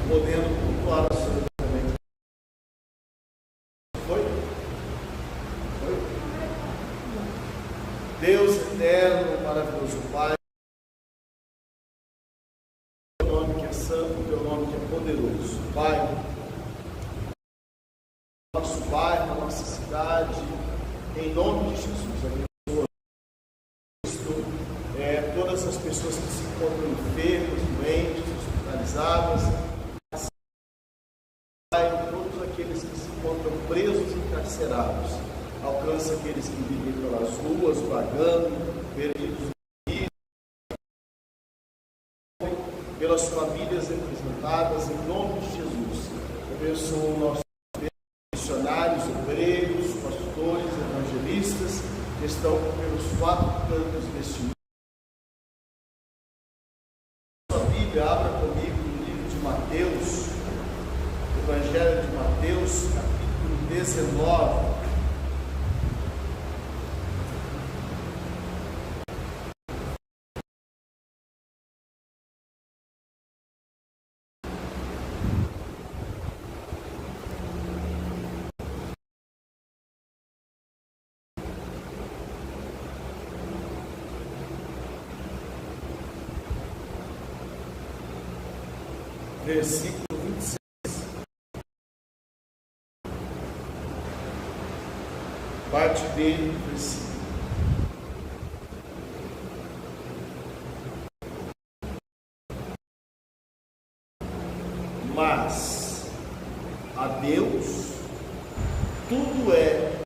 podendo cultuar o Senhor também. Foi? Deus eterno, maravilhoso Pai, teu nome que é santo, teu nome que é poderoso. Pai, nosso bairro, nossa cidade, em nome de Jesus, abençoa todas as pessoas que se encontram enfermas, doentes, hospitalizadas, Pai, todos aqueles que se encontram presos e encarcerados, alcança aqueles que vivem pelas ruas, vagando, perdidos, pelas famílias representadas, em nome de Jesus. Abençoa nossos missionários, obreiros, pastores, evangelistas, que estão pelos 4 cantos deste mundo. Sua Bíblia, abra comigo no livro de Mateus, Evangelho de Mateus, capítulo 19. Versículo 26. Parte dele, versículo. Mas a Deus tudo é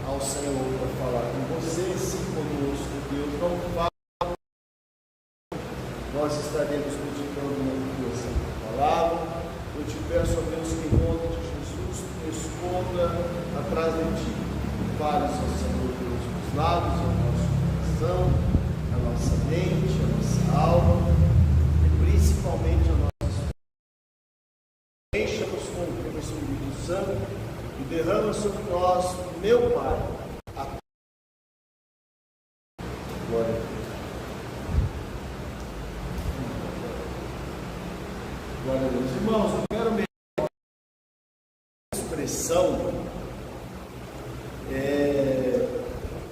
ao Senhor para falar com você, sim, conosco. Deus não fala. Nós estaremos meditando na tua santa palavra. Eu te peço, ó Deus, que em nome de Jesus te esconda atrás de ti. Fale, ó Senhor Deus, dos lábios, ao nosso coração, a nossa mente, a nossa alma e principalmente a nossa vida. Encha-nos com o teu Espírito Santo e derrama sobre nós, meu Pai, a glória a Deus. Glória a Deus. Irmãos, eu quero me uma expressão,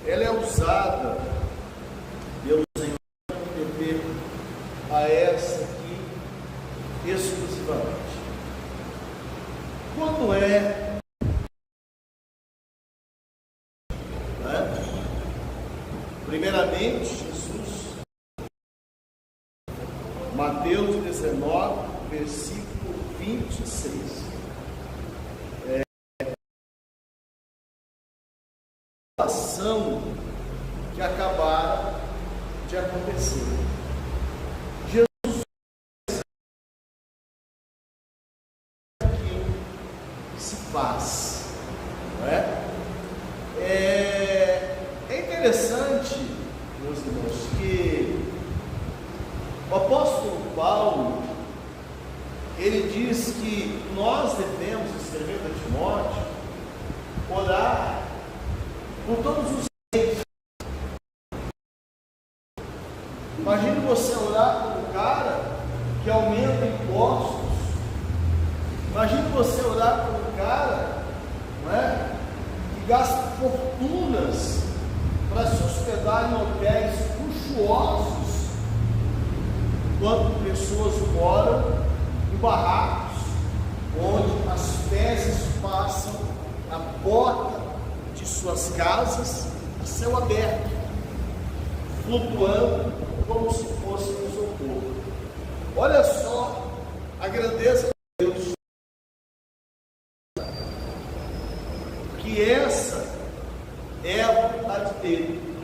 ela é usada pelo Senhor para remeter a essa aqui exclusivamente. Quando primeiramente, Jesus, Mateus 19, versículo 26. A ação que acabaram de acontecer. Jesus que se faz. Não é? É interessante, meus irmãos, que o apóstolo Paulo, ele diz que nós devemos, escrevendo a Timóteo, orar por todos os reinos. Imagine você orar por um cara que aumenta impostos. Imagine você orar por um cara, não é, que gasta fortunas para se hospedar em hotéis luxuosos, enquanto pessoas moram em barracos, onde as fezes passam a porta de suas casas a céu aberto, flutuando como se fosse um isopor. Olha só a grandeza de Deus, que essa é a vontade dele,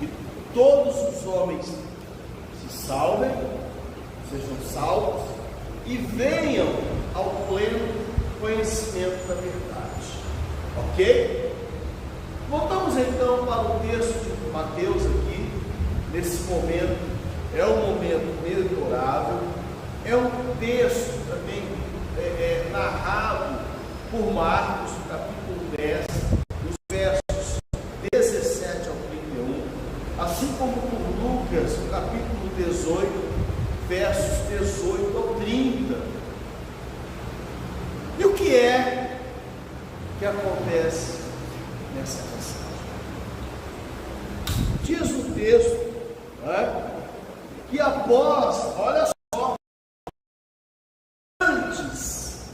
que todos os homens se salvem, sejam salvos e venham ao pleno conhecimento da verdade. Ok? Voltamos então para o texto de Mateus aqui, nesse momento. É um momento memorável, é um texto também narrado por Marcos, capítulo 10, dos versos 17 ao 31, assim como por Lucas, capítulo 18, versos 18 ao 30. E o que é que acontece nessa passagem? Diz o texto, que após, olha só, antes,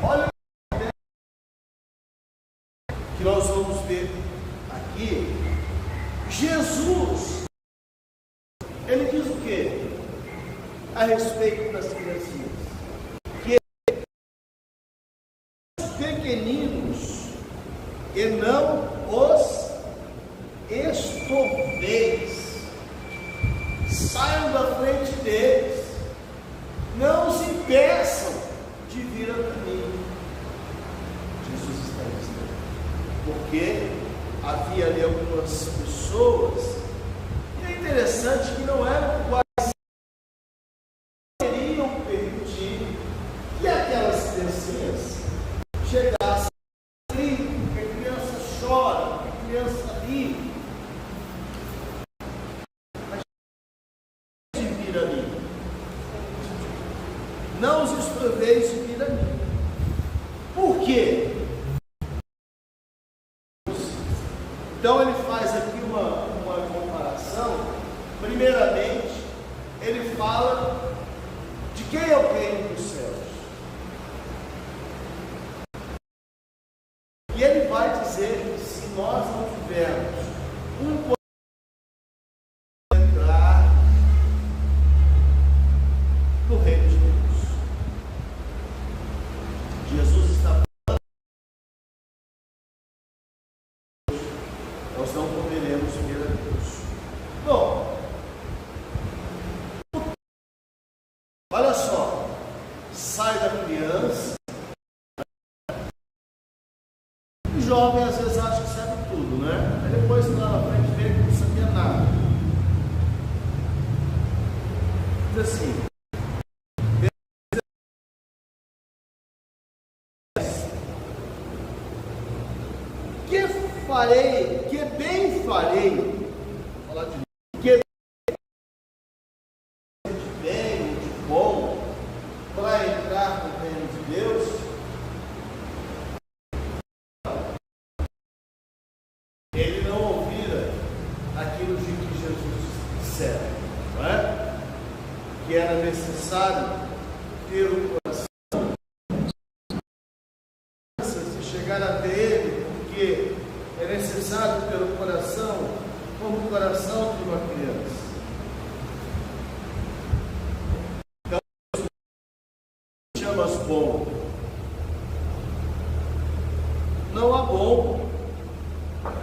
olha que nós vamos ver aqui, Jesus, ele diz o quê? A respeito das criancinhas, que os pequeninos e não os estorveis, saiam da frente deles, não os impeçam de vir a mim. Jesus está dizendo, porque havia ali algumas pessoas, e é interessante que não eram quais queriam permitir que aquelas criancinhas chegassem a grito, que a criança chora, que a criança ri, mas de vir a mim, não os estorveis de vir a mim. Por quê? Então ele faz aqui uma comparação. Primeiramente, ele fala de quem é o reino dos céus. E ele vai dizer que se nós não tivermos um poder entrar no reino de Deus, Jesus está nós não poderemos ver a Deus. Bom, olha só, sai da criança, o jovem às vezes acha que sabe tudo, né? Aí depois lá na frente vê que não sabia nada. Diz assim, que bem farei, falar de que bem, de bom, para entrar no reino de Deus. Ele não ouvira aquilo de que Jesus dissera, não é? Que era necessário ter um coração de chegar até Ele, porque é necessário ter o coração como o coração de uma criança. Então, chamas bom. Não há bom,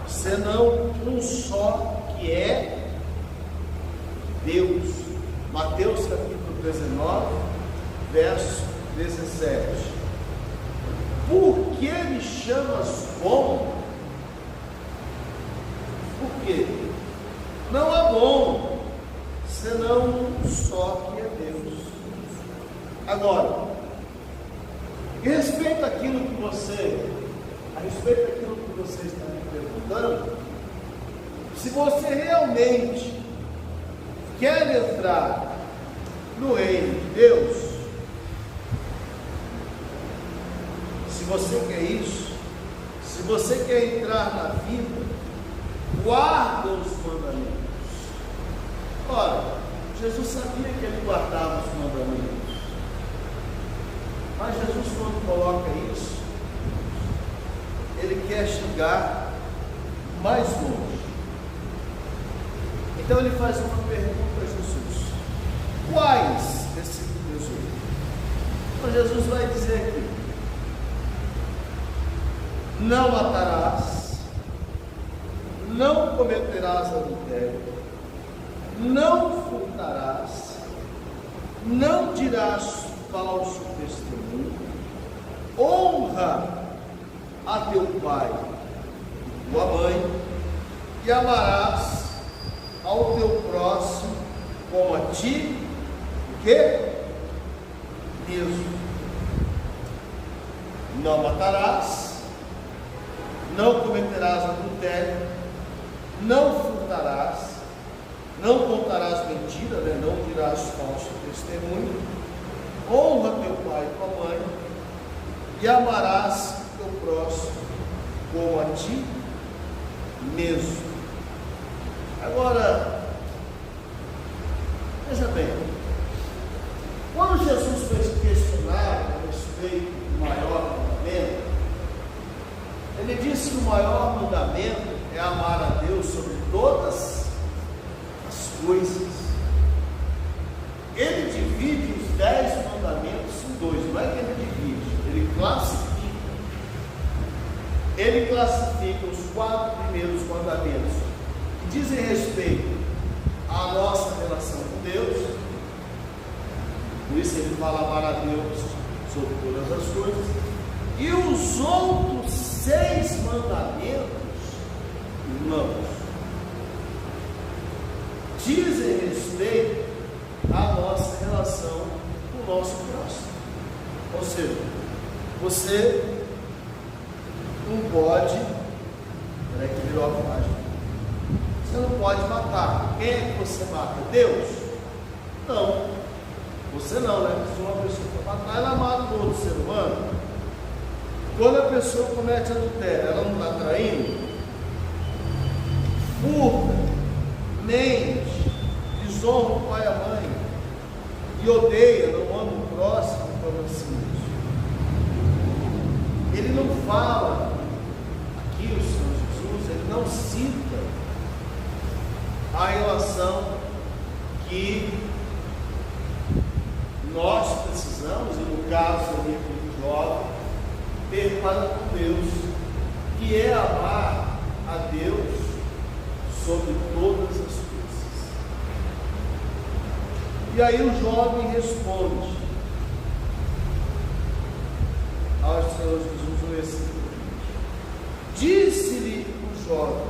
senão um só, que é Deus. Mateus capítulo 19, verso 17. Por que me chamas bom? Por quê? Não há bom, senão um só, que é Deus. Agora, a respeito daquilo que você está me perguntando, se você realmente quer entrar no reino de Deus, se você quer isso, se você quer entrar na vida, guarda os mandamentos. Ora, Jesus sabia que ele guardava os mandamentos, mas Jesus, quando coloca isso, ele quer chegar mais longe. Então ele faz uma pergunta a Jesus: quais? Versículo 18. Então Jesus vai dizer aqui: não matarás, não cometerás adultério, não furtarás, não dirás falso testemunho, honra a teu pai e tua mãe, e amarás ao teu próximo como a ti, o quê? Mesmo. Não matarás, não cometerás adultério, não furtarás, não contarás mentira, né? Não dirás falso testemunho, honra teu pai e tua mãe, e amarás teu próximo como a ti mesmo. Agora, veja bem, quando Jesus foi questionado a respeito do maior mandamento, ele disse que o maior mandamento é amar a Deus sobre todas as coisas. Ele divide os 10 mandamentos em dois, não é que ele divide, ele classifica. Ele classifica os 4 primeiros mandamentos que dizem respeito à nossa relação com Deus. Por isso ele fala amar a Deus sobre todas as coisas. E os outros 6 mandamentos, irmãos, dizem respeito à nossa relação com o nosso próximo. Ou seja, você não pode, peraí que virou a página, você não pode matar. Quem é que você mata? Deus? Não, você não, né? Se uma pessoa for matar, ela mata o outro ser humano. Quando a pessoa comete adultério, ela não está traindo? Furta, mente, desonra o pai e a mãe, e odeia, não ama o próximo como a si mesmo. Ele não fala, aqui o Senhor Jesus, ele não cita a relação que nós precisamos, e no caso do jovem, ter para com Deus, que é amar a Deus sobre todas as coisas. E aí o jovem responde ao Senhor Jesus no versículo 20. Disse-lhe o jovem: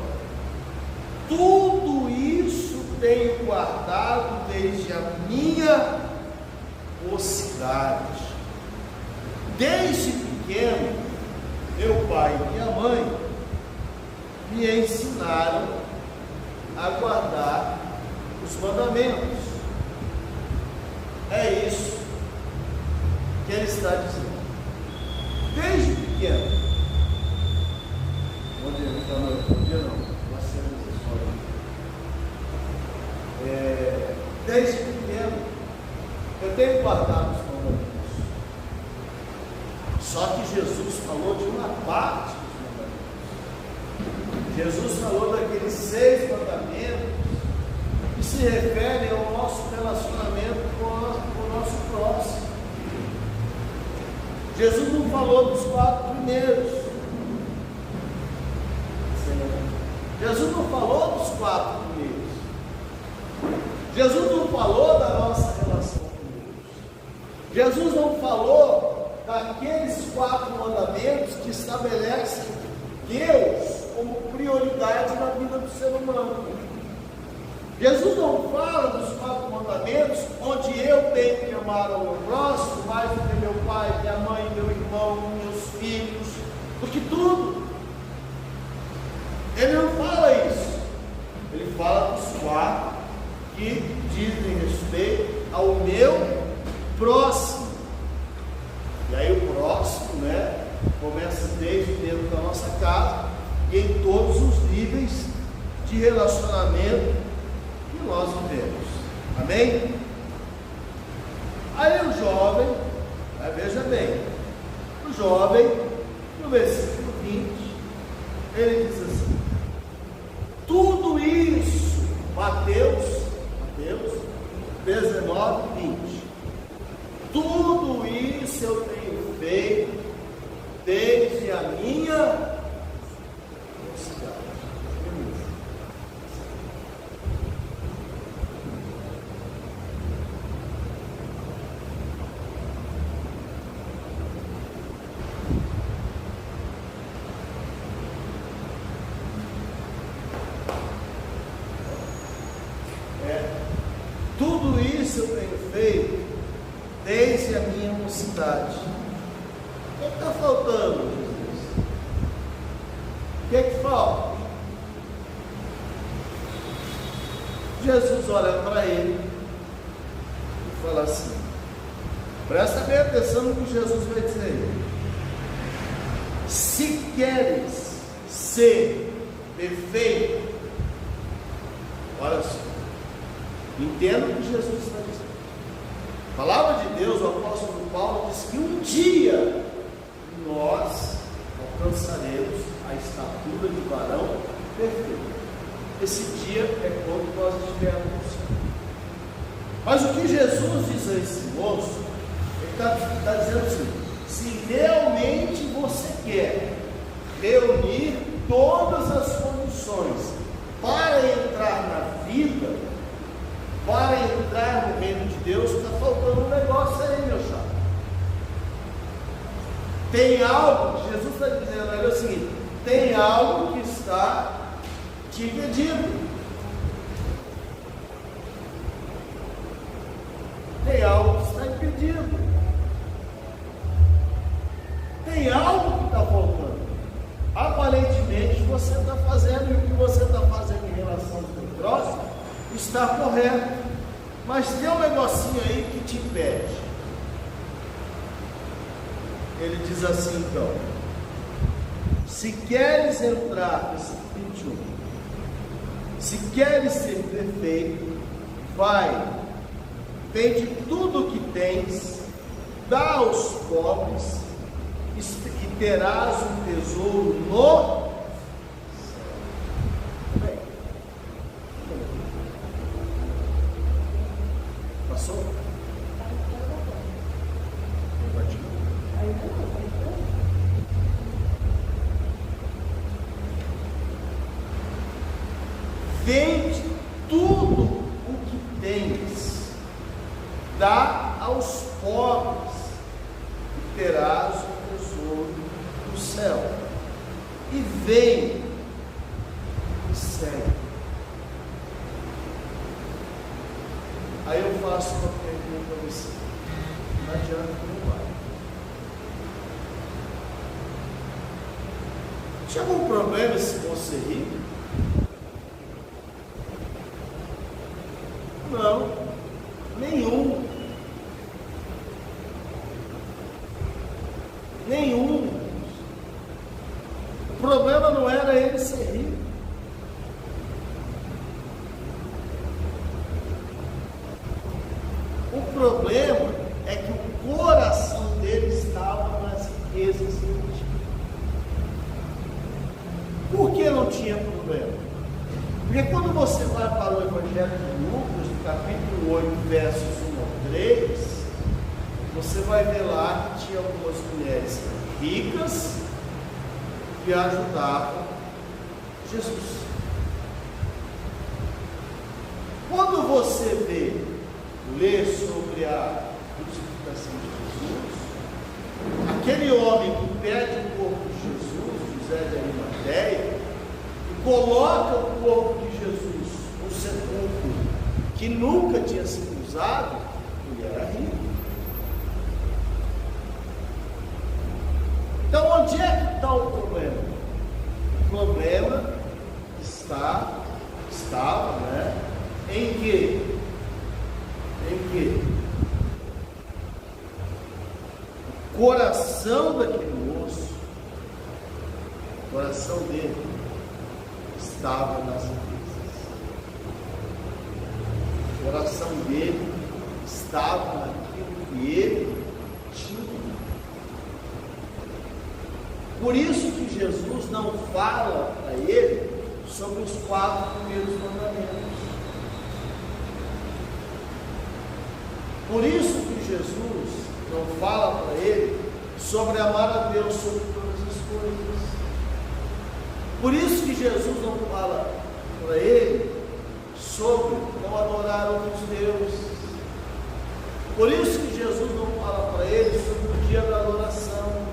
tudo isso tenho guardado desde a minha mocidade. Desde pequeno, meu pai e minha mãe me ensinaram a guardar os mandamentos. É isso que ele está dizendo. Desde pequeno. Bom dia, bom dia não. Desde pequeno, eu tenho guardado os mandamentos. Só que Jesus falou de uma parte dos mandamentos. Jesus falou daqueles 6 mandamentos que se referem ao nosso relacionamento com o nosso próximo. Jesus não falou dos 4 primeiros. Jesus não falou dos 4 primeiros. Jesus não falou da nossa relação com Deus. Jesus não falou daqueles 4 mandamentos que estabelecem Deus como prioridade na vida do ser humano. Jesus não fala dos 4 mandamentos onde eu tenho que amar ao meu próximo mais do que meu pai, minha mãe, meu irmão, meus filhos, do que tudo. Ele não fala isso. Ele fala dos 4 que dizem respeito ao meu próximo. E aí o próximo, começa desde dentro da nossa casa e em todos os níveis de relacionamento que nós vivemos. Amém? Aí o jovem, veja bem, o jovem, no versículo 20, ele diz assim: tudo isso, Mateus 19, 20, tudo isso eu tenho feito desde a minha mocidade. Tudo isso eu tenho feito desde a minha mocidade. O que está faltando, Jesus? O que é que falta? Jesus olha para ele e fala assim, presta bem atenção no que Jesus vai dizer aí. Se queres ser perfeito, olha só, entenda o que Jesus está dizendo. A palavra de Deus, o apóstolo Paulo diz que um dia nós alcançaremos a estatura de varão perfeito. Esse dia é quando nós estivermos no céu. Mas o que Jesus diz a esse moço, ele está dizendo assim, se realmente você quer reunir todas as condições para entrar na vida, para entrar no reino de Deus, está faltando um negócio aí, meu chapa. Tem algo, Jesus está dizendo é o seguinte, tem algo que está te impedindo. Tem algo que está impedindo. Tem algo que está faltando. Aparentemente você está fazendo, e o que você está fazendo em relação ao seu próximo está correto. Mas tem um negocinho aí que te impede. Ele diz assim então, se queres entrar, versículo 21, se queres ser perfeito, vai, vende tudo o que tens, dá aos pobres, e terás um tesouro no céu. Bem, passou? Vende tudo o que tens, dá aos pobres, e terás um tesouro no céu. E vem e segue. Aí eu faço uma pergunta para você. Não adianta que não vai. Tinha algum problema se você rir? Não, nenhum. Nenhum. O problema não era ele ser rico. O problema é que o coração dele estava nas riquezas que ele tinha. Por que não tinha problema? Porque quando você vai para o Evangelho de Lucas, no capítulo 8, versos 1 ao 3, você vai ver lá que tinha algumas mulheres ricas que ajudavam Jesus. Quando você lê sobre a crucificação de Jesus, aquele homem que pede o corpo de Jesus, José de Arimateia, e coloca o corpo de Jesus no sepulcro que nunca tinha sido usado, ele era rico. Então, onde é que está o problema? O problema estava, em que? O coração daquele moço, o coração dele estava nas riquezas. O coração dele estava naquilo que ele tinha. Por isso que Jesus não fala para ele sobre os 4 primeiros mandamentos. Por isso que Jesus não fala para ele sobre amar a Deus sobre todas as coisas. Por isso que Jesus não fala para ele sobre não adorar outros deuses. Por isso que Jesus não fala para ele sobre o dia da adoração.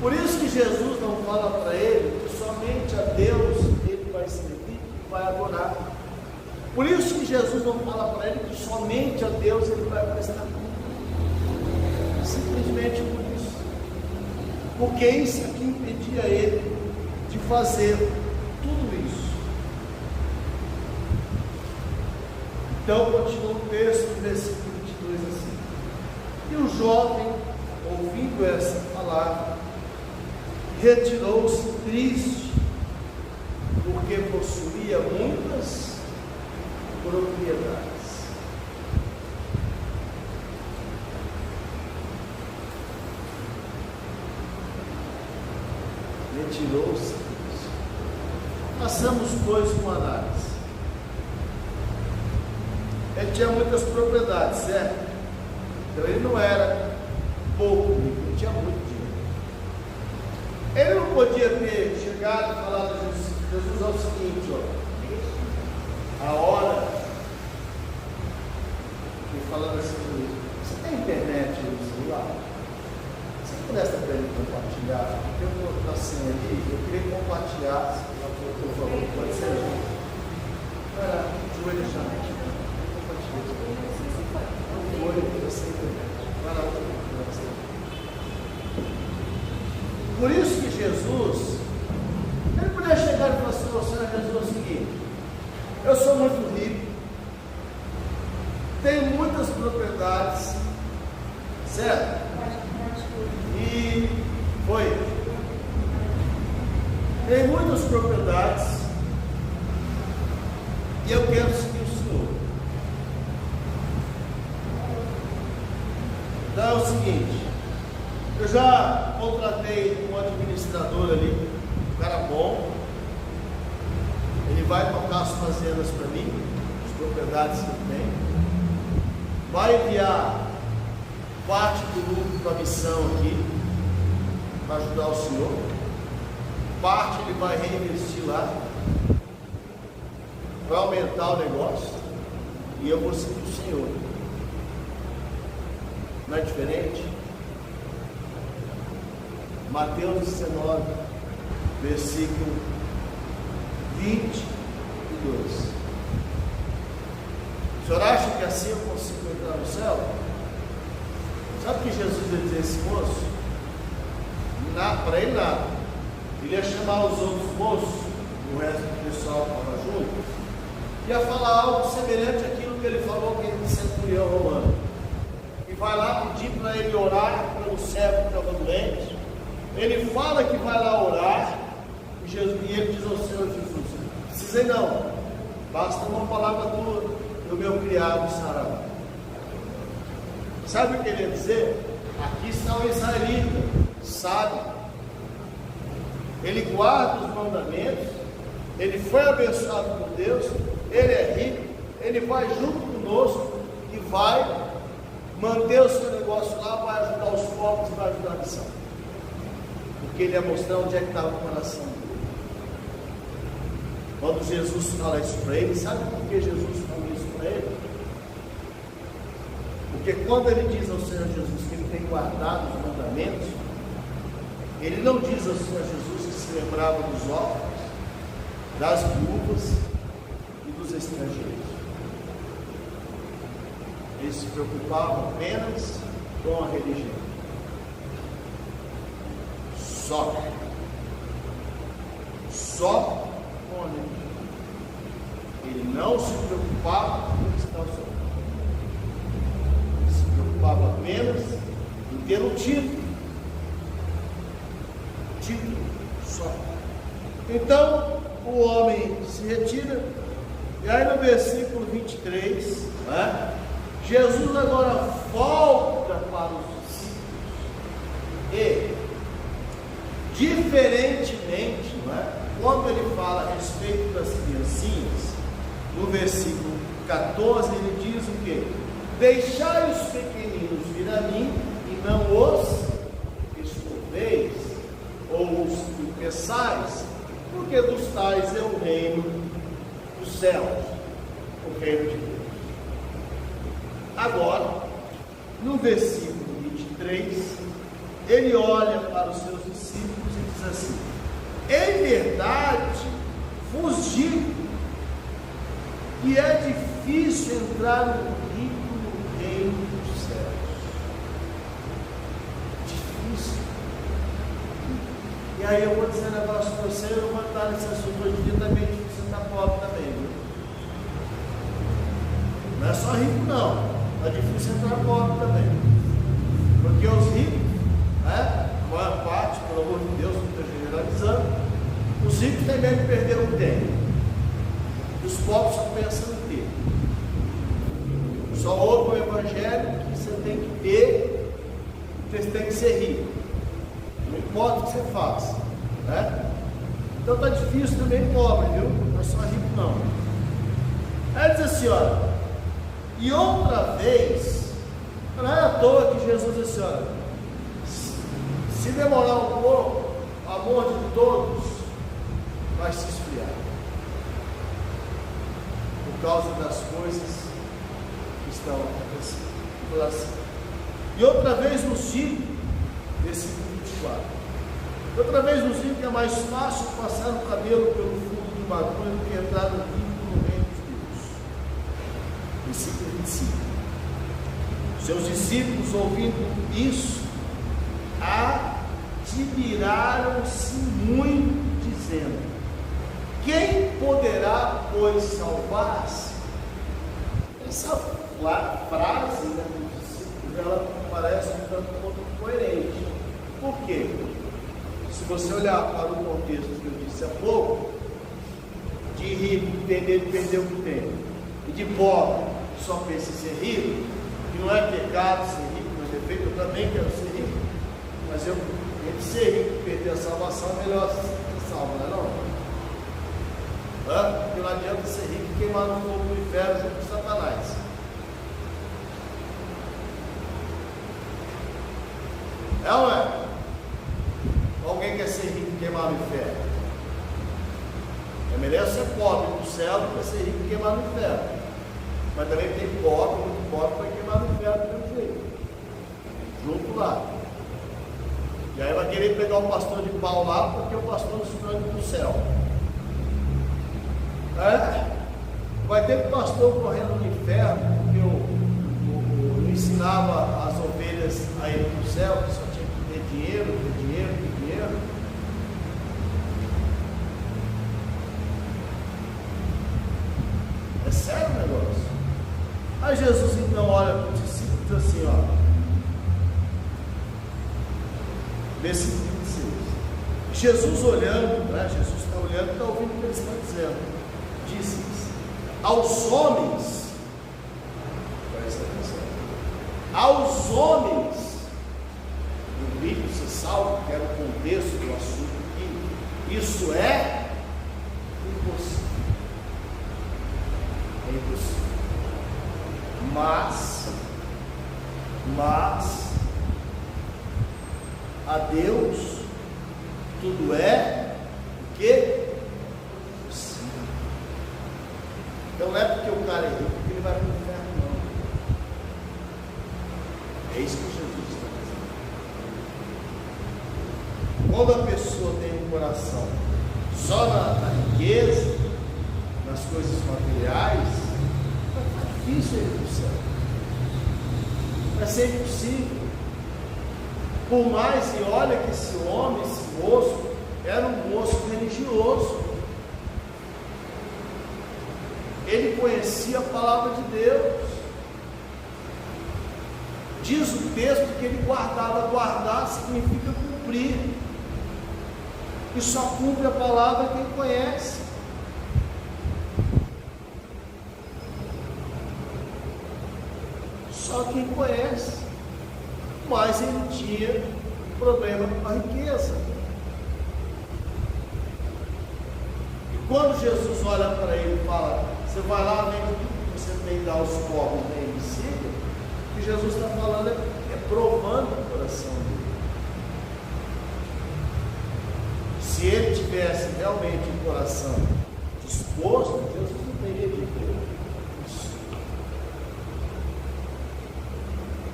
Por isso que Jesus não fala para ele que somente a Deus ele vai servir e vai adorar. Por isso que Jesus não fala para ele que somente a Deus ele vai prestar culto. Simplesmente por isso. Porque isso aqui impedia ele de fazer tudo isso. Então continua o texto, no versículo 22 assim: e o jovem, ouvindo essa palavra, retirou-se triste, porque possuía muitas propriedades. Retirou-se triste. Passamos pois uma análise. Ele tinha muitas propriedades, certo? Então ele não era pouco rico, ele tinha muito dinheiro. Ele não podia ter chegado e falado a Jesus: Jesus, é o seguinte, ó, a hora, e falando assim, você tem internet no celular? Você pudesse para ele compartilhar? Eu vou estar assim ali, eu queria compartilhar, por favor, pode ser? Vai lá, joelho já. Por isso que Jesus, ele podia chegar e falar assim: ô Senhor Jesus, é o seguinte, eu sou muito rico, tenho muitas propriedades, certo? E foi, tenho muitas propriedades, e eu quero seguir o Senhor. Então é o seguinte, eu já contratei um administrador ali, um cara bom, ele vai tocar as fazendas para mim, as propriedades que eu tenho, vai enviar parte do lucro para a missão aqui, para ajudar o Senhor, parte ele vai reinvestir lá, vai aumentar o negócio, e eu vou seguir o Senhor. Não é diferente? Mateus 19, versículo 22. O senhor acha que assim eu consigo entrar no céu? Sabe o que Jesus ia dizer a esse moço? Para ele nada. Ele ia chamar os outros moços, o resto do pessoal que estava junto, ia falar algo semelhante àquilo que ele falou que ele centurião romano. E vai lá pedir para ele orar pelo servo que estava doente. Ele fala que vai lá orar, e ele diz ao Senhor Jesus: não precisei não, basta uma palavra tua, do meu criado sarará. Sabe o que ele ia dizer? Aqui está o israelita, sabe, ele guarda os mandamentos, ele foi abençoado por Deus, ele é rico, ele vai junto conosco e vai manter o seu negócio lá, vai ajudar os pobres, vai ajudar a missão. Porque ele ia mostrar onde é que estava o coração dele. Quando Jesus fala isso para ele, sabe por que Jesus fala isso para ele? Porque quando ele diz ao Senhor Jesus que ele tem guardado os mandamentos, ele não diz ao Senhor Jesus que se lembrava dos órfãos, das viúvas e dos estrangeiros. Ele se preocupava apenas com a religião. Só com a religião. Ele não se preocupava com o que estava sofrendo. Ele se preocupava apenas em ter o título. Título só. Então o homem se retira, e aí no versículo 23, né, Jesus agora volta para os discípulos e, diferentemente, não é, quando ele fala a respeito das criancinhas, no versículo 14 ele diz o quê? Deixai os pequeninos vir a mim e não os estorveis ou os impeçais, porque dos tais é o reino dos céus, o reino de Deus. Agora, no versículo 23, ele olha para os seus discípulos e diz assim: em verdade vos digo que é difícil entrar um rico no reino dos céus. Difícil. E aí eu vou dizer um negócio para você, eu vou estar nesse assunto hoje em dia também, difícil estar pobre também, viu? Não é só rico não, é difícil entrar pobre também. Porque os ricos, né, a maior parte, pelo amor de Deus, não estou generalizando, os ricos têm medo de perder o que tem. E os pobres só pensam em ter. Só ouve o evangelho que você tem que ter, você tem que ser rico. Não importa o que você faça, né? Então está difícil também pobre, viu? Não é só rico não. Aí diz assim, olha, e outra vez, não é à toa que Jesus disse, olha, se demorar um pouco, o amor de todos vai se esfriar, por causa das coisas que estão acontecendo. E outra vez nos digo, versículo 24, outra vez nos digo que é mais fácil passar o cabelo pelo fundo de uma agulha do que entrar no reino de Deus. Versículo 25. Seus discípulos, ouvindo isso, admiraram-se muito, dizendo: quem poderá, pois, salvar-se? Essa frase, né, dos discípulos, ela parece um tanto quanto coerente. Por quê? Se você olhar para o contexto que eu disse há pouco, de rico entender de perder o que tem, e de pobre só pensa em ser rico, que não é pecado ser rico, não é defeito, eu também quero ser rico, mas entre ser rico e perder a salvação é melhor ser salvo, não é não? Porque não adianta ser rico e queimar no fogo do inferno junto com Satanás. É ou não é? Alguém quer ser rico e queimar no inferno? É melhor ser pobre no céu do que ser rico e queimar no inferno. Mas também tem pobre, muito pobre, para queimar no inferno do mesmo jeito. Junto lá. E aí vai querer pegar o pastor de pau lá porque o pastor não está indo para o céu. Vai ter pastor correndo no inferno porque eu ensinava as ovelhas a ir para o céu, que só tinha que ter dinheiro. É sério o negócio. Aí Jesus então olha para os discípulos e diz assim, ó, versículo 26. Jesus olhando, né? Jesus está olhando e está ouvindo o que eles estão dizendo. Disse-lhes: aos homens, presta atenção, aos homens, no livro se salva, que era o contexto do assunto aqui, isso é impossível. É impossível. Mas a Deus tudo é o que? Possível. Então não é porque o cara é rico que ele vai para o inferno, não. É isso que Jesus está dizendo. Quando a pessoa tem um coração só na riqueza, nas coisas materiais, é difícil ir para o céu. Vai ser impossível. Por mais, e olha que esse homem, esse moço, era um moço religioso. Ele conhecia a palavra de Deus. Diz o texto que ele guardava. Guardar significa cumprir. E só cumpre a palavra quem conhece. Só quem conhece. Mas ele tinha problema com a riqueza. E quando Jesus olha para ele e fala: você vai lá, vende tudo que você tem, dá aos pobres, vem e siga, o que Jesus está falando é provando o coração dele. Se ele tivesse realmente um coração disposto, Jesus não teria dito isso.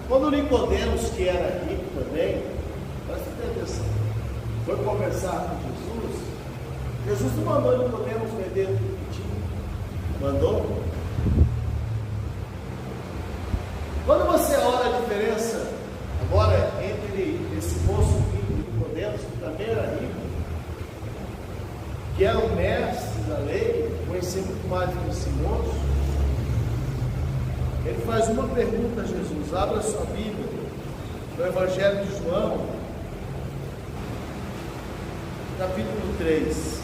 Quando Nicodemos, que era rico também, presta atenção, foi conversar com Jesus, Jesus não mandou Nicodemos vender tudo que tinha. Mandou? Quando você olha a diferença agora entre esse moço rico e Nicodemos, que também era rico, que era o mestre da lei, conhecia muito mais do que esse moço, Ele faz uma pergunta a Jesus. Abra sua Bíblia no Evangelho de João, capítulo 3.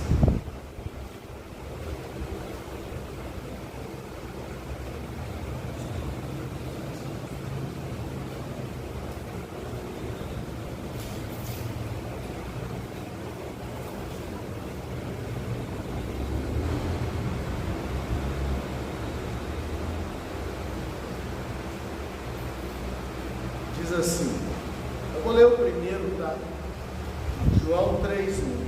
Diz assim, eu vou ler o primeiro, tá? João 3:1.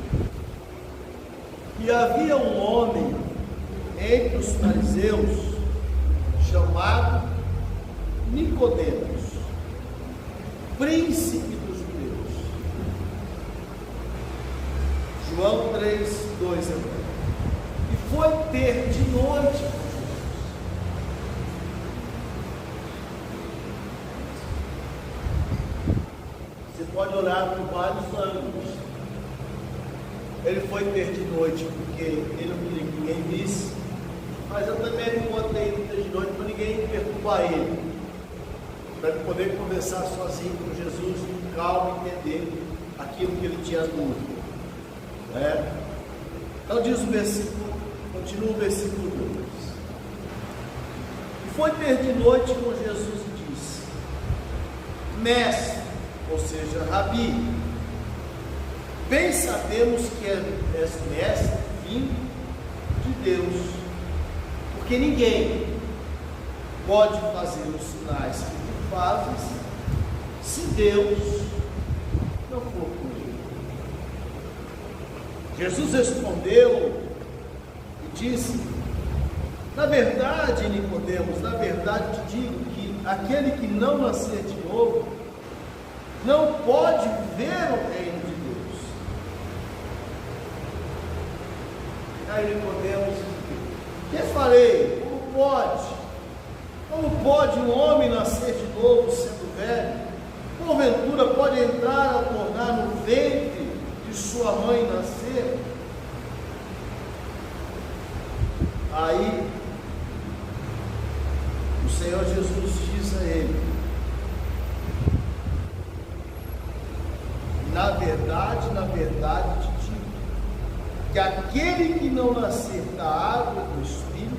E havia um homem entre os fariseus chamado Nicodemos, príncipe dos judeus. João 3:2. E foi ter de noite. Pode olhar por vários ângulos. Ele foi ter de noite porque ele não queria que ninguém visse, mas eu também não botei ele ter de noite para ninguém perturbar ele, para ele poder conversar sozinho com Jesus, com calma, entender aquilo que ele tinha dúvida. Então diz o versículo, continua o versículo 2. E foi ter de noite com Jesus e disse: Mestre, ou seja, Rabi, bem sabemos que és mestre vindo de Deus, porque ninguém pode fazer os sinais que tu fazes se Deus não for com ele. Jesus respondeu e disse: na verdade, Nicodemos, na verdade te digo que aquele que não nascer de novo não pode ver o reino de Deus. Aí Nicodemos, que farei? Como pode? Como pode um homem nascer de novo sendo velho? Porventura pode entrar a tornar no ventre de sua mãe nascer? Aí o Senhor Jesus diz a ele: na verdade te digo, que aquele que não nascer da água e do Espírito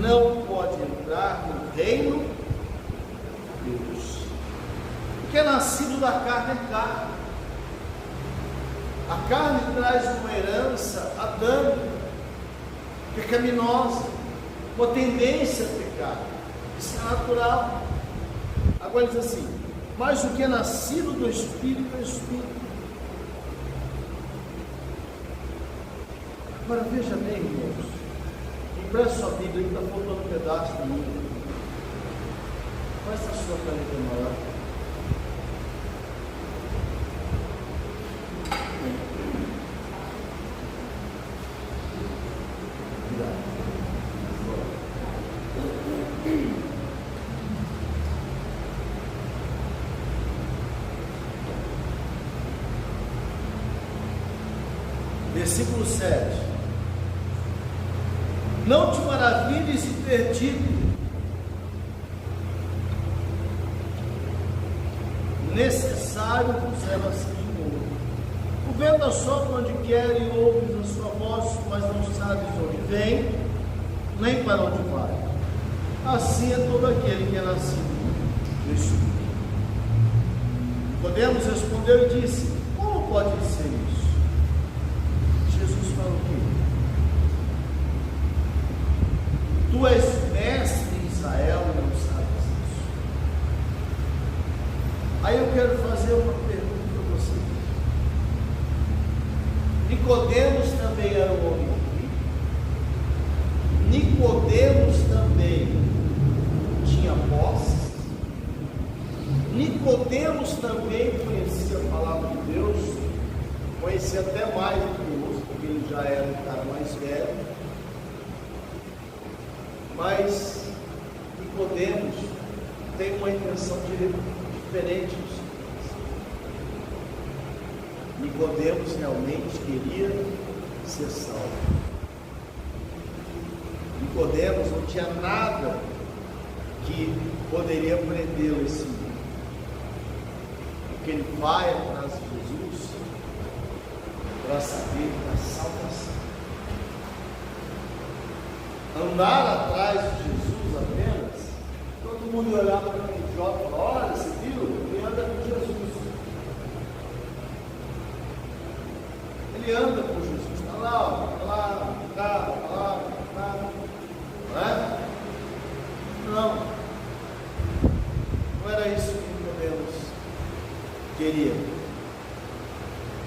não pode entrar no reino de Deus. O que é nascido da carne é carne. A carne traz uma herança adâmica, pecaminosa, uma tendência a pecar. Isso é natural. Agora diz assim: mas o que é nascido do Espírito é Espírito. Agora veja bem, irmãos, empresta sua Bíblia, está faltando um pedaço do livro. Qual é a sua caneta maior? Versículo 7. Não te maravilhes de ter dito: necessário vos é nascer de novo. O vento assopra onde quer e ouves a sua voz, mas não sabes onde vem, nem para onde vai. Assim é todo aquele que é nascido do Espírito. Nicodemos respondeu e disse: como pode ser isso? Jesus falou: tu és mestre em Israel e não sabes isso. Aí eu quero fazer uma pergunta para você. Nicodemos também era um homem rico. Nicodemos também tinha posse. Nicodemos também conhecia a palavra de Deus, conhecia até mais do que o outro, porque ele já era um cara mais velho. Mas Nicodemos tem uma intenção diferente dos outros. Nicodemos realmente queria ser salvo. Nicodemos não tinha nada que poderia prendê-lo esse mundo. Porque ele vai atrás de Jesus para saber da salvação. Andar atrás de Jesus apenas, todo mundo ia olhar para aquele jovem e falar: olha, você viu? Ele anda com Jesus. Ele anda com Jesus. Está lá, está lá, está lá, não é? Não. Não era isso que Nicodemos queria.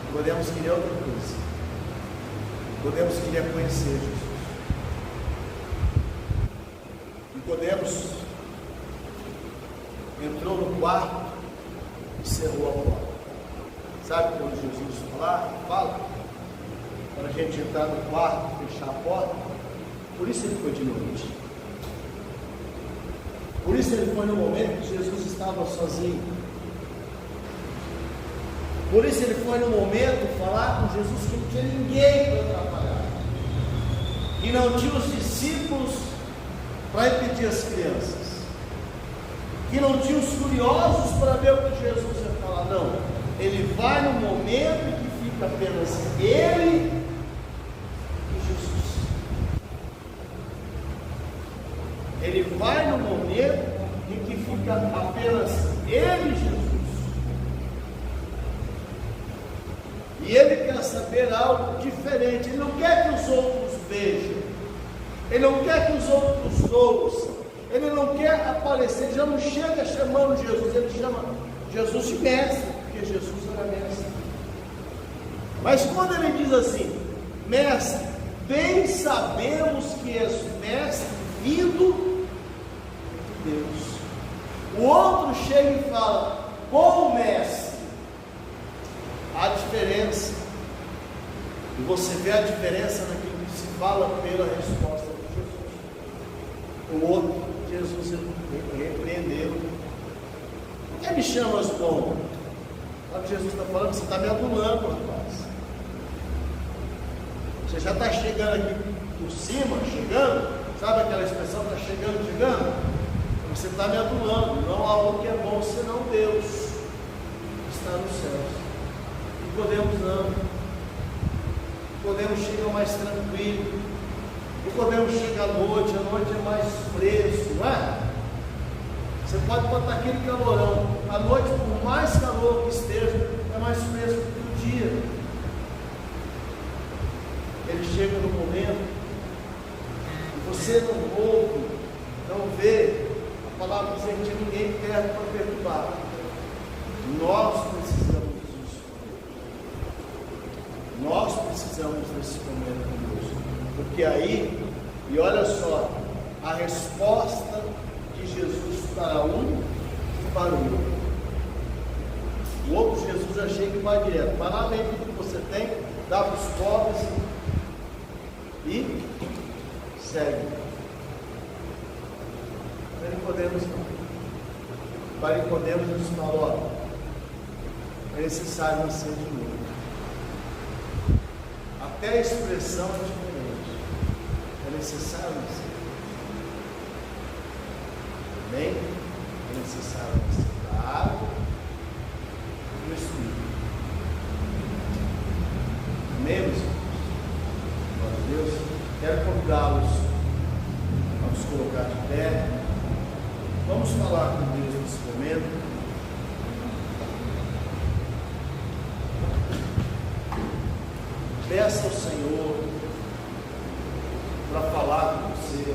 Nicodemos queria outra coisa. Nicodemos queria conhecer Jesus. Nicodemos entrou no quarto e cerrou a porta. Sabe quando Jesus fala para a gente entrar no quarto e fechar a porta? Por isso ele foi de noite. Por isso ele foi no momento que Jesus estava sozinho. Por isso ele foi no momento falar com Jesus que não tinha ninguém para atrapalhar. E não tinha os discípulos para impedir as crianças. Que não tinha os curiosos para ver o que Jesus ia falar. Não. Ele vai no momento em que fica apenas ele e Jesus. Ele vai no momento em que fica apenas ele e Jesus. E ele quer saber algo diferente. Ele não quer que os outros vejam. Ele não quer que os outros ouçam. Ele não quer aparecer. Ele já não chega chamando Jesus. Ele chama Jesus de mestre, porque Jesus era mestre. Mas quando ele diz assim: mestre, bem sabemos que és mestre vindo de Deus. O outro chega e fala: bom mestre. Há diferença. E você vê a diferença naquilo que se fala pela resposta de Jesus. O outro, Jesus repreendeu. Por que me chamas bom? Sabe o que Jesus está falando? Você está me adulando, rapaz. Você já está chegando aqui por cima, chegando. Sabe aquela expressão, está chegando? Você está me adulando. Não há outro que é bom senão Deus, que está nos céus. Nicodemos não. Nicodemos chega mais tranquilo. Nicodemos chega à noite é mais fresco, não é? Você pode botar aquele calorão. À noite, por mais calor que esteja, é mais fresco que o dia. Ele chega no momento que você não ouve, não vê. A palavra diz que ninguém perto para perturbar. Nós precisamos disso. Nós precisamos desse momento conosco. Porque aí, e olha só, a resposta de Jesus para um e para o outro. O outro Jesus já chega e vai direto. Vai lá, vem tudo que você tem, dá para os pobres e segue. Para Nicodemos não. Para Nicodemos Jesus falou: é necessário nascer de novo. Até a expressão é diferente. É necessário nascer. Amém? É necessário nascer da água e do Espírito. Amém, meus irmãos? Glória a Deus. Quero convidá-los a nos colocar de pé. Vamos falar com Deus nesse momento. Peça ao Senhor para falar com você.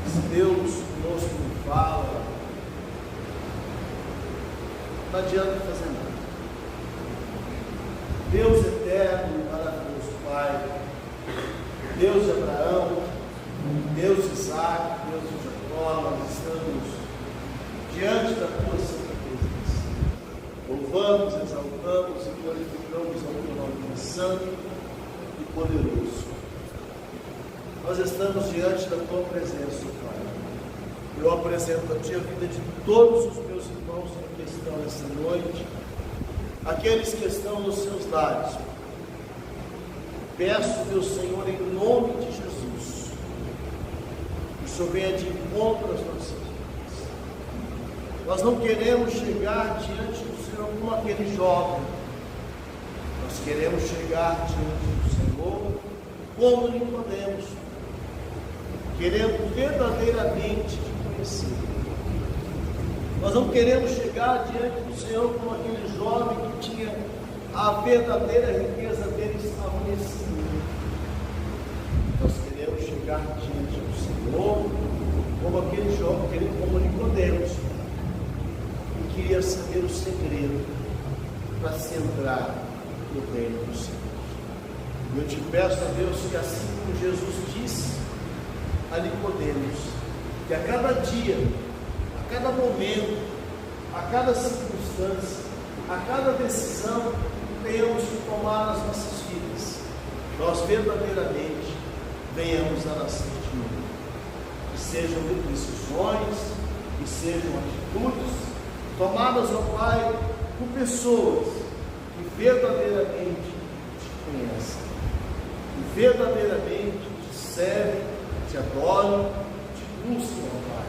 Se Deus conosco não fala, não adianta fazer nada. Deus eterno e maravilhoso Pai, Deus de Abraão, Deus de Isaac, Deus de Jacó, nós estamos diante da tua santa presença. Louvamos, exaltamos e glorificamos ao teu nome santo e poderoso. Nós estamos diante da tua presença, Pai. Eu apresento a ti a vida de todos os meus irmãos que estão nessa noite, aqueles que estão nos seus lares. Peço, meu Senhor, em nome de Jesus, o Senhor venha de encontro às nossas vidas. Nós não queremos chegar diante do Senhor como aquele jovem. Nós queremos chegar diante do Senhor como Nicodemos, querendo verdadeiramente te conhecer. Nós não queremos chegar diante do Senhor como aquele jovem que tinha a verdadeira riqueza dele estabelecida. Nós queremos chegar diante do Senhor como aquele jovem, como Nicodemos, que queria saber o segredo para se entrar no reino do Senhor. Eu te peço, a Deus, que assim como Jesus disse a Nicodemos, que a cada dia, a cada momento, a cada circunstância, a cada decisão que tenhamos que tomar nas nossas vidas, nós verdadeiramente venhamos a nascer de novo. Que sejam decisões, que sejam atitudes tomadas, ó Pai, por pessoas que verdadeiramente te conhecem, que verdadeiramente te servem, te adoram, te buscam, ó Pai.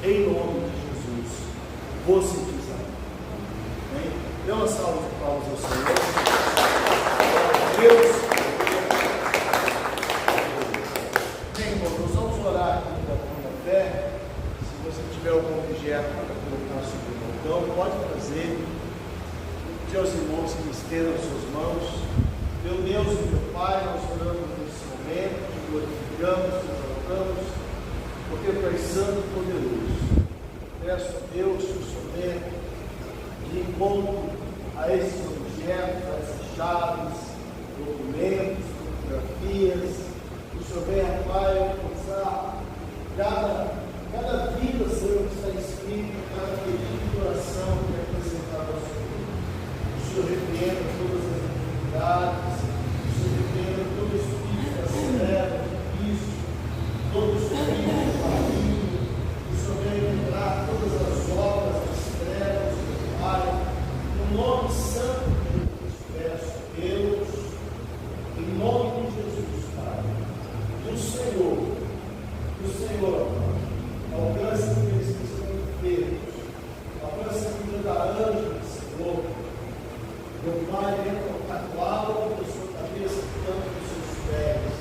Em nome de Jesus, você diz amém. Dê uma salva de palmas ao Senhor. Deus. Bem, irmão, nós vamos orar aqui da fé. Se você tiver algum objeto para colocar sobre o balcão, pode trazer. Que os irmãos que estendam as suas mãos. Meu Deus e meu Pai, nós oramos nesse momento, te glorificamos, te exaltamos, porque tu és santo e poderoso. Peço a Deus que o Senhor venha de encontro a esses objetos, a essas chaves, documentos, fotografias, que o Senhor venha, Pai, alcançar cada vida, Senhor, que está escrito, cada pedido de oração que é apresentado ao Senhor. O Senhor repreenda todas as iniquidades, o Senhor repreenda todo espírito da treva, de vício, todo espírito do maligno, o Senhor venha quebrar todas as obras das trevas, meu Pai, no nome santo de Jesus, peço, Deus, em nome de Jesus, Pai, do Senhor, alcance aqueles que estão enfermos, alcance a vida da Ângela, Senhor. Meu Pai, venha tocar o alto da sua cabeça, tanto dos seus pés,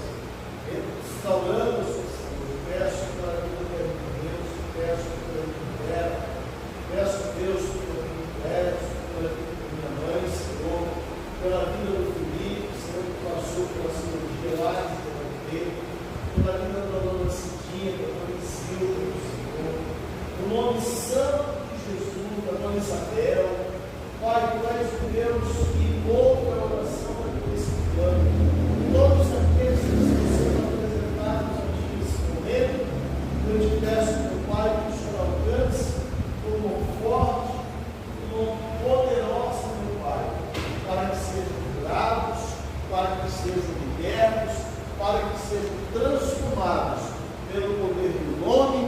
restaurando a sua saúde. Peço para a vida de Deus, peço pela vida dela, peço a Deus pela vida dela, pela vida da minha mãe, Senhor, pela vida do Felipe, Senhor, que passou pela cirurgia lá em Porto, pela vida da dona Cidinha, da dona Silvia, Senhor, no nome santo de Jesus, da dona Isabel. Pai, que nós podemos ir outra oração nesse plano. Todos aqueles que estão sendo apresentados a Ti nesse momento, eu te peço, meu Pai, que o Senhor alcance com mão forte, com mão poderosa, meu Pai, para que sejam curados, para que sejam libertos, para que sejam transformados pelo poder do nome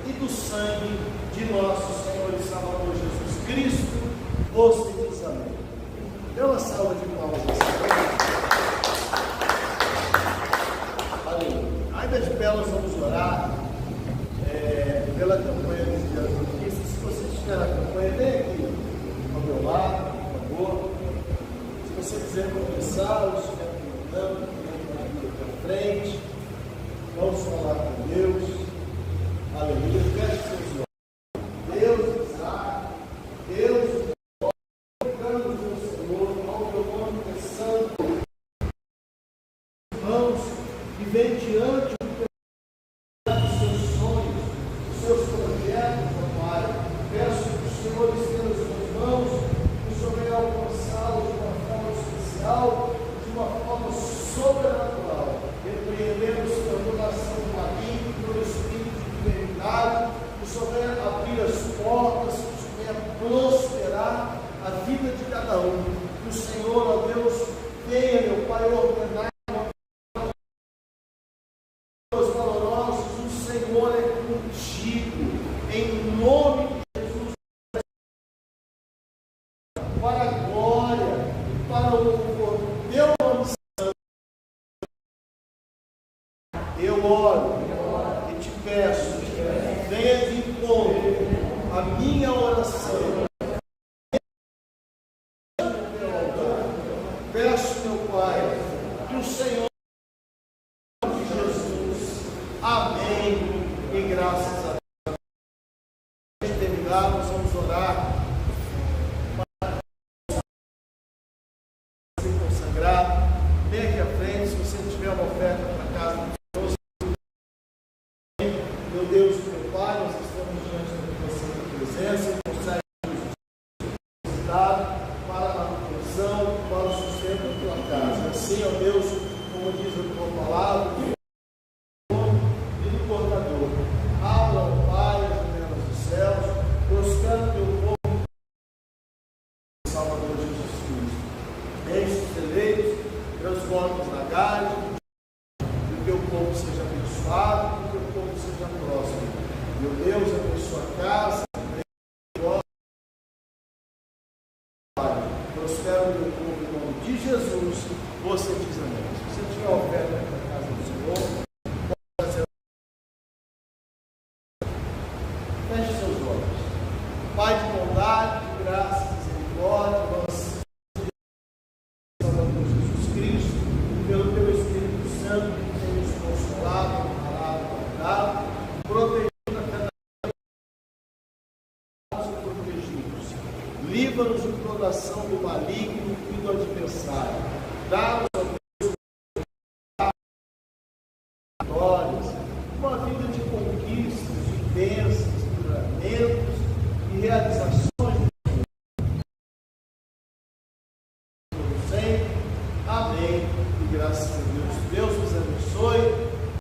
e do sangue de nosso Senhor e Salvador Jesus Cristo. Você diz amém. Dê uma salva de palmas ao Senhor. Aleluia. Ainda de pé nós vamos orar pela campanha dos dias da notícia. Se você estiver na campanha, vem aqui ao meu lado, por favor. Se você quiser começar, ou estiver perguntando, vem para frente. Vamos falar com Deus. Aleluia. Feche seus olhos. Deus, Isaac, Deus, vem diante dos seus sonhos, dos seus projetos, ó Pai. Peço que o Senhor estenda as suas mãos, que o Senhor venha alcançá-los de uma forma especial, de uma forma sobrenatural. Repreendemos a donação do maligno, pelo espírito de enfermidade, que o Senhor venha abrir as portas, que o Senhor venha prosperar a vida de cada um. Que o Senhor, ó Deus, venha, meu Pai, ordenar. Para a glória, para o louvor, teu nome santo. Eu oro e te peço, venha de encontro a minha oração. Peço, meu Pai, que o Senhor de Jesus, amém, e graças a Deus. Antes de terminar, nós vamos orar para se consagrar. Vem aqui à frente, se você tiver uma oferta para casa de Deus. Meu Deus, meu Pai, nós estamos diante da tua santa presença, concede necessidade para a manutenção, para o sustento da tua casa. Assim, ó Deus, como diz a tua palavra, e do cortador, abra, ó Pai, as janelas dos céus, prosperando teu povo, Salvador Jesus Cristo. Enche os celeiros, transforma os lagares, que o teu povo seja abençoado, que o teu povo seja próximo. Meu Deus, abençoa a casa, prospera o teu povo em nome de Jesus. Você diz amém. Se você tiver oferta para a casa do Senhor, pode fazer. Feche seus olhos. Pai de bondade, de graça, de misericórdia, nós Salvador Jesus Cristo, pelo teu Espírito Santo que tem nos consolado, amparado, guardado, protegido a cada vez protegidos. Livra-nos de toda ação do maligno e do adversário. Dá-nos